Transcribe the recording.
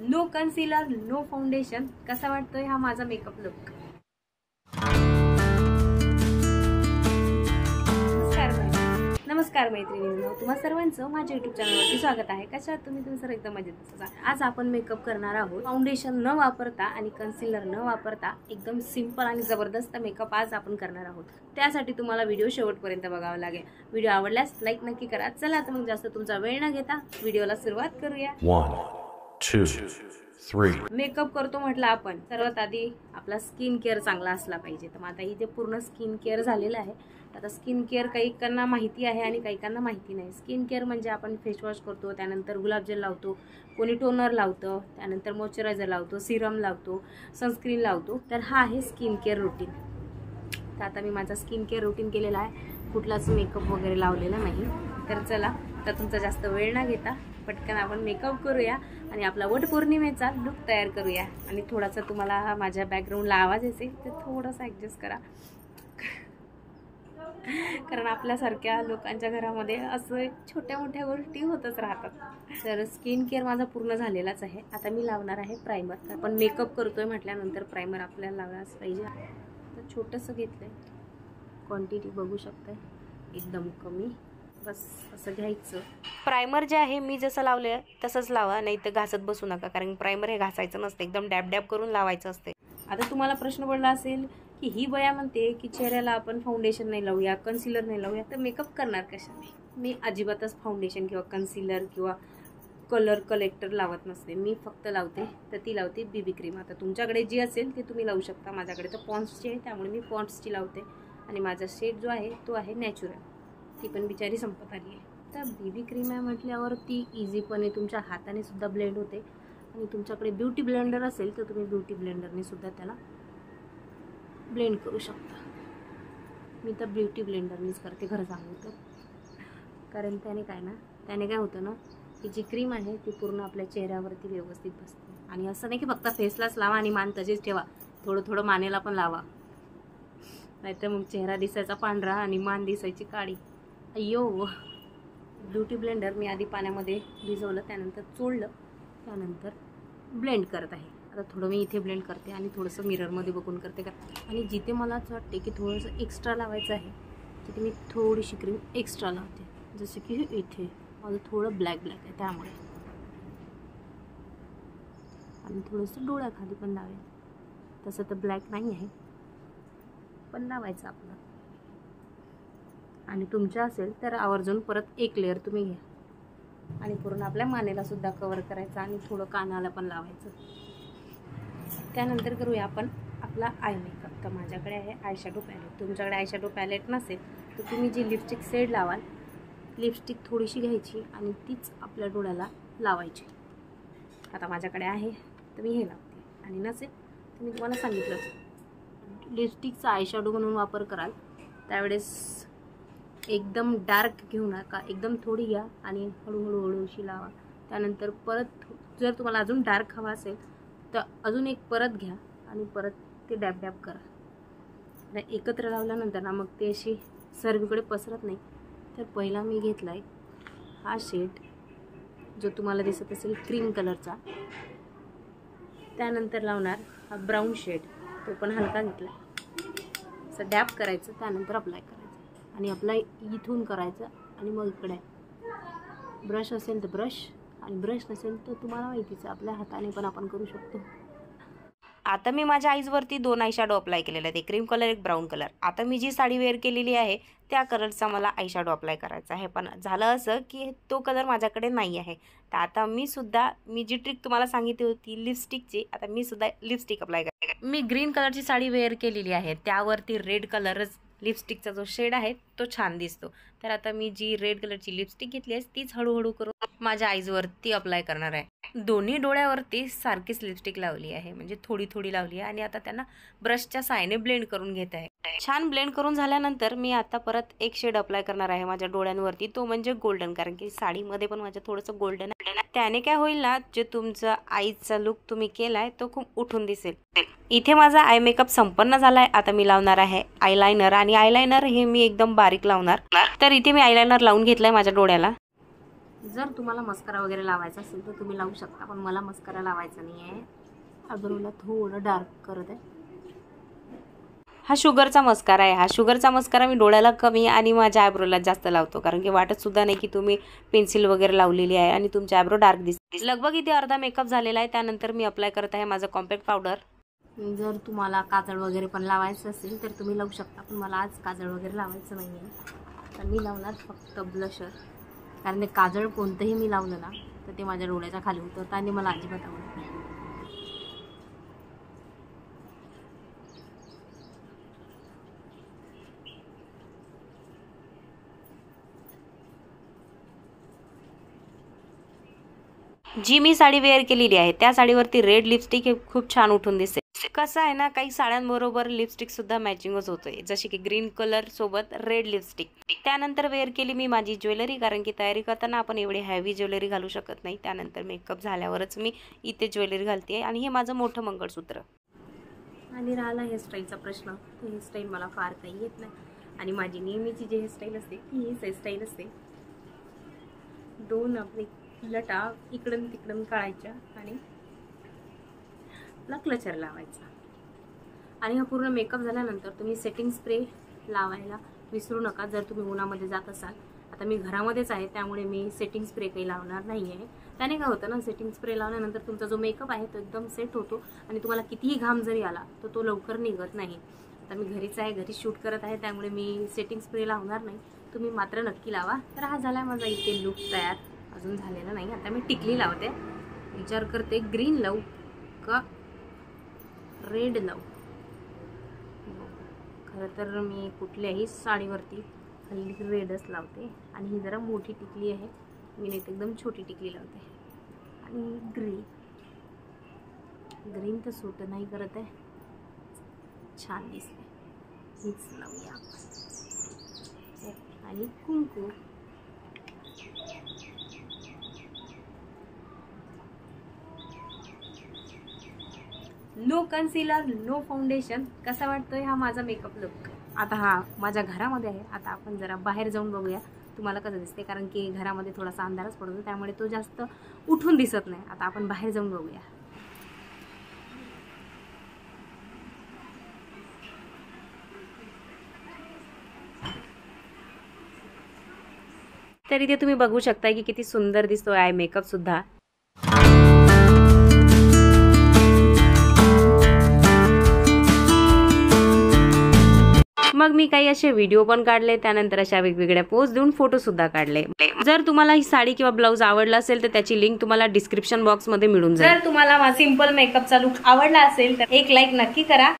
No concealer, no foundation. कसा वाटतोय हा माझा मेकअप लुक? नमस्कार मैत्रिणींनो, तुम्हा सर्वांचं माझ्या युट्यूब चॅनलवरती स्वागत आहे. कशा आहात तुम्ही? सर एकदम मजेत. आज आपण मेकअप करणार आहोत फाउंडेशन न वापरता आणि कन्सिलर न वापरता एकदम सिंपल आणि जबरदस्त मेकअप आज आपण करणार आहोत. त्यासाठी तुम्हाला व्हिडिओ शेवटपर्यंत बघावा लागेल. व्हिडिओ आवडल्यास लाईक नक्की करा. चला तर मग जास्त तुमचा वेळ न घेता व्हिडिओला सुरुवात करूया. 1 2 3 मेकअप करतो म्हटलं आपण, सर्वात आधी आपला स्किन केअर चांगला असला पाहिजे. तर आता इथे पूर्ण स्किन केअर झालेलं आहे. आता स्किन केअर काहीकांना माहिती आहे आणि काहीकांना माहिती नाही. स्किन केअर म्हणजे आपण फेसवॉश करतो, त्यानंतर गुलाबजल लावतो, कोणी टोनर लावतं, त्यानंतर मॉइश्चरायझर लावतो, सिरम लावतो, सनस्क्रीन लावतो. तर हा आहे स्किन केअर रुटीन. तर आता मी माझा स्किन केअर रुटीन केलेला आहे, कुठलाच मेकअप वगैरे लावलेला नाही. तर चला, तर तुमचा जास्त वेळ न घेता पटकन आपण मेकअप करूया आणि आपला वटपौर्णिमेचा लुक तयार करूया. आणि थोडासा तुम्हाला माझ्या बॅकग्राऊंडला आवाज असेल तर थोडासा ॲडजस्ट करा, कारण आपल्यासारख्या लोकांच्या घरामध्ये असं छोट्या मोठ्या गोष्टी होतच राहतात. तर स्किन केअर माझा पूर्ण झालेलाच आहे. आता मी लावणार आहे प्रायमर. आपण मेकअप करतोय म्हटल्यानंतर प्रायमर आपल्याला लावलाच पाहिजे. तर छोटंसं घेतलंय, क्वांटिटी बघू शकताय, एकदम कमी, बस असं घ्यायचं. प्रायमर जे आहे मी जसं लावलं तसंच लावा, नाही तर घासत बसू नका, कारण प्रायमर हे घासायचं नसतं, एकदम डॅब डॅब करून लावायचं असते. आता तुम्हाला प्रश्न पडला असेल की ही बया म्हणते की चेहऱ्याला आपण फाउंडेशन नाही लावूया, कन्सिलर नाही लावूया, तर मेकअप करणार कशाने? मी अजिबातच फाउंडेशन किंवा कन्सिलर किंवा कलर कलेक्टर लावत नसते. मी फक्त लावते तर ती लावते बीबी क्रीम. आता तुमच्याकडे जी असेल ते तुम्ही लावू शकता. माझ्याकडे तर पॉन्ड्सची आहे, त्यामुळे मी पॉन्ड्सची लावते. आणि माझा शेड जो आहे तो आहे नॅचरल, ती पण बिचारी संपत आली आहे. तर बीबी क्रीम आहे म्हटल्यावर ती इझीपणे तुमच्या हाताने सुद्धा ब्लेंड होते. आणि तुमच्याकडे ब्युटी ब्लेंडर असेल तर तुम्ही ब्युटी ब्लेंडरने सुद्धा त्याला ब्लेंड करू शकता. मी तर ब्युटी ब्लेंडरनेच करते खरं सांगू तर, कारण त्याने काय होतं ना, की जी क्रीम आहे ती पूर्ण आपल्या चेहऱ्यावरती व्यवस्थित बसते. आणि असं नाही की फक्त फेसलाच लावा आणि मान तसेच ठेवा, थोडं थोडं मानेला पण लावा, नाहीतर मग चेहरा दिसायचा पांढरा आणि मान दिसायची काळी. अय्यो. ब्युटी ब्लेंडर मी आधी पाण्यामध्ये भिजवलं, त्यानंतर चोळलं, त्यानंतर ब्लेंड करत आहे. आता थोडं मी इथे ब्लेंड करते आणि थोडंसं मिररमध्ये बघून करते का. आणि जिथे मला असं वाटते की थोडंसं एक्स्ट्रा लावायचं आहे तिथे मी थोडीशी क्रीम एक्स्ट्रा लावते. जसं की इथे माझं थोडं ब्लॅक आहे त्यामुळे. आणि थोडंसं डोळ्याखाली पण लावेल. तसं तर ब्लॅक नाही आहे, पण लावायचं आपलं. आणि तुमच्या असेल तर आवर्जून परत एक लेअर तुम्ही घ्या आणि पूर्ण आपल्या मानेला सुद्धा कवर करायचं आणि थोडं कानाला पण लावायचं. त्यानंतर करूया आपण आपला आय मेकअप. तर माझ्याकडे आहे आयशॅडो पॅलेट. तुमच्याकडे आयशॅडो पॅलेट नसेल तर तुम्ही जी लिपस्टिक शेड लावाल, लिपस्टिक थोडीशी घ्यायची आणि तीच आपल्या डोळ्याला लावायची. आता माझ्याकडे आहे तर मी हे लावते, आणि नसेल तर मी तुम्हाला सांगितलंच, लिपस्टिकचा आयशॅडो म्हणून वापर कराल त्यावेळेस एकदम डार्क घेऊ नका, एकदम थोडी घ्या आणि हळूहळूशी लावा. त्यानंतर परत जर तुम्हाला अजून डार्क हवा असेल तर अजून एक परत घ्या आणि परत ते डॅब डॅब करा. एकत्र लावल्यानंतर ना मग ते अशी सर्वीकडे पसरत नाही. तर पहिला मी घेतला आहे हा शेड, जो तुम्हाला दिसत असेल क्रीम कलरचा. त्यानंतर लावणार हा ब्राऊन शेड, तो पण हलका घेतला. असं डॅब करायचं, त्यानंतर अप्लाय करायचं आणि अप्लाय इथून करायचं. आणि मग इकडे ब्रश असेल तर ब्रश, आणि ब्रश नसेल तर तुम्हाला माहितीच आपल्या हाताने पण आपण करू शकतो. आता मी माझ्या आईजवरती 2 आयशॅडो अप्लाय केलेले आहेत, एक क्रीम कलर एक ब्राऊन कलर. आता मी जी साडी वेअर केलेली आहे त्या कलरचा मला आयशॅडो अप्लाय करायचा आहे, पण झालं असं की तो कलर माझ्याकडे नाही आहे. तर आता मी जी ट्रिक तुम्हाला सांगितली होती लिपस्टिकची, आता मी सुद्धा लिपस्टिक अप्लाय करते. मी ग्रीन कलरची साडी वेअर केलेली आहे, त्यावरती रेड कलरच लिपस्टिकचा जो शेड आहे तो छान दिसतो. तर आता मी जी रेड कलरची लिपस्टिक घेतली आहे तीच हळूहळू करून माझ्या आईजवरती अप्लाय करणार आहे. दोन्ही डोळ्यावरती सारखीच लिपस्टिक लावली आहे, म्हणजे थोडी थोडी लावली आहे. आणि आता त्यांना ब्रशच्या साहाय्याने ब्लेंड करून घेत आहे. छान ब्लेंड करून झाल्यानंतर मी आता परत एक शेड अप्लाय करणार आहे माझ्या डोळ्यांवरती, तो म्हणजे गोल्डन, कारण की साडीमध्ये पण माझ्या थोडंसं गोल्डन आहे. त्याने काय होईल ना, जे तुमचा आईचा लुक तुम्ही केलाय तो खूप उठून दिसेल. इथे माझा आय मेकअप संपन्न झालाय. आता मी लावणार आहे आयलाइनर, आणि आयलाइनर हे मी एकदम बारीक लावणार. तर इथे मी आयलाइनर लावून घेतलाय माझ्या डोळ्याला. जर तुम्हाला मस्कारा वगैरे लावायचा असेल तर तुम्ही लावू शकता, पण मला मस्कारा लावायचा नाही आहे. आयब्रोला थोडं डार्क करत आहे. हा शुगरचा मस्कारा आहे. हा शुगरचा मस्कारा मी डोळ्याला कमी आणि माझ्या आयब्रोला जास्त लावतो, कारण की वाटत सुद्धा नाही की तुम्ही पेन्सिल वगैरे लावलेली आहे आणि तुमचे आयब्रो डार्क दिसते. लगभग इथे अर्धा मेकअप झालेला आहे. त्यानंतर मी अप्लाय करत आहे माझं कॉम्पॅक्ट पावडर. जर तुम्हाला काजळ वगैरे पण लावायचं असेल तर तुम्ही लावू शकता, पण मला आज काजळ वगैरे लावायचं नाही आहे. तर मी लावणार फक्त ब्लशर, कारण ते काजळ कोणतंही मी लावलं ना तर ते माझ्या डोळ्याच्या खाली उतरतं आणि मला अजिबात आवडत नाही. जी मी साडी वेअर केलेली आहे त्या साडीवरती रेड लिपस्टिक हे खूप छान उठून दिसते. कसं आहे ना, काही साड्यांबरोबर लिपस्टिक सुद्धा मॅचिंगच होतोय, जशी की ग्रीन कलर सोबत रेड लिपस्टिक. त्यानंतर वेअर केली मी माझी ज्वेलरी, कारण की तयारी करताना आपण एवढी हेवी ज्वेलरी घालू शकत नाही. त्यानंतर मेकअप झाल्यावरच मी इथे ज्वेलरी घालते आणि हे माझं मोठं मंगळसूत्र. आणि राहिला हेअरस्टाईलचा प्रश्न, तर हेअरस्टाईल मला फार काही येत नाही आणि माझी नेहमीची जी हेअरस्टाईल असते ती हीच हेअरस्टाईल असते. दोन आपली लटा इकडून तिकडून काढायच्या आणि क्लचर लावायचा. आणि हा पूर्ण मेकअप झाल्यानंतर तुम्ही सेटिंग स्प्रे लावायला विसरू नका जर तुम्ही उन्हामध्ये जात असाल. आता मी घरामध्येच आहे त्यामुळे मी सेटिंग स्प्रे काही लावणार नाही आहे. त्याने काय होतं ना, सेटिंग स्प्रे लावल्यानंतर तुमचा जो मेकअप आहे तो एकदम सेट होतो आणि तुम्हाला कितीही घाम जरी आला तर तो लवकर निघत नाही. आता मी घरीच आहे, घरी शूट करत आहे, त्यामुळे मी सेटिंग स्प्रे लावणार नाही. तुम्ही मात्र नक्की लावा. तर हा झाला माझा इथे लुक तयार, अजून झालेला नाही. आता मी टिकली लावते. विचार करते ग्रीन लावू का रेड लावू. खरं तर मी कुठल्याही साडीवरती हल्ली रेडच लावते आणि ही जरा मोठी टिकली आहे, मी नाही एकदम छोटी टिकली लावते. आणि ग्रीन तर सूट नाही करत आहे, छान दिसते, हीच लावूया आपण. आणि कुंकू. No concealer, no foundation. कसा वाटतोय हा माझा मेकअप लुक? आता हा माझ्या घरामध्ये आहे. आता आपण जरा बाहेर जाऊन बघूया तुम्हाला कसं दिसते, कारण की घरामध्ये थोडासा अंधारच पडतो त्यामुळे तो जास्त उठून दिसत नाही. आता आपण बाहेर जाऊन बघूया. तर इथे तुम्ही बघू शकता की किती सुंदर दिसतोय आय मेकअप सुद्धा. मग मी काही असे व्हिडिओ पण काढले, त्यानंतर अशा वेगवेगळ्या पोज देऊन फोटो सुद्धा काढले. जर तुम्हाला ही साडी किंवा ब्लाउज आवडला असेल तर त्याची लिंक तुम्हाला डिस्क्रिप्शन बॉक्स मध्ये मिळून जाईल. जर तुम्हाला सिंपल मेकअपचा लुक आवडला असेल तर एक लाईक नक्की करा.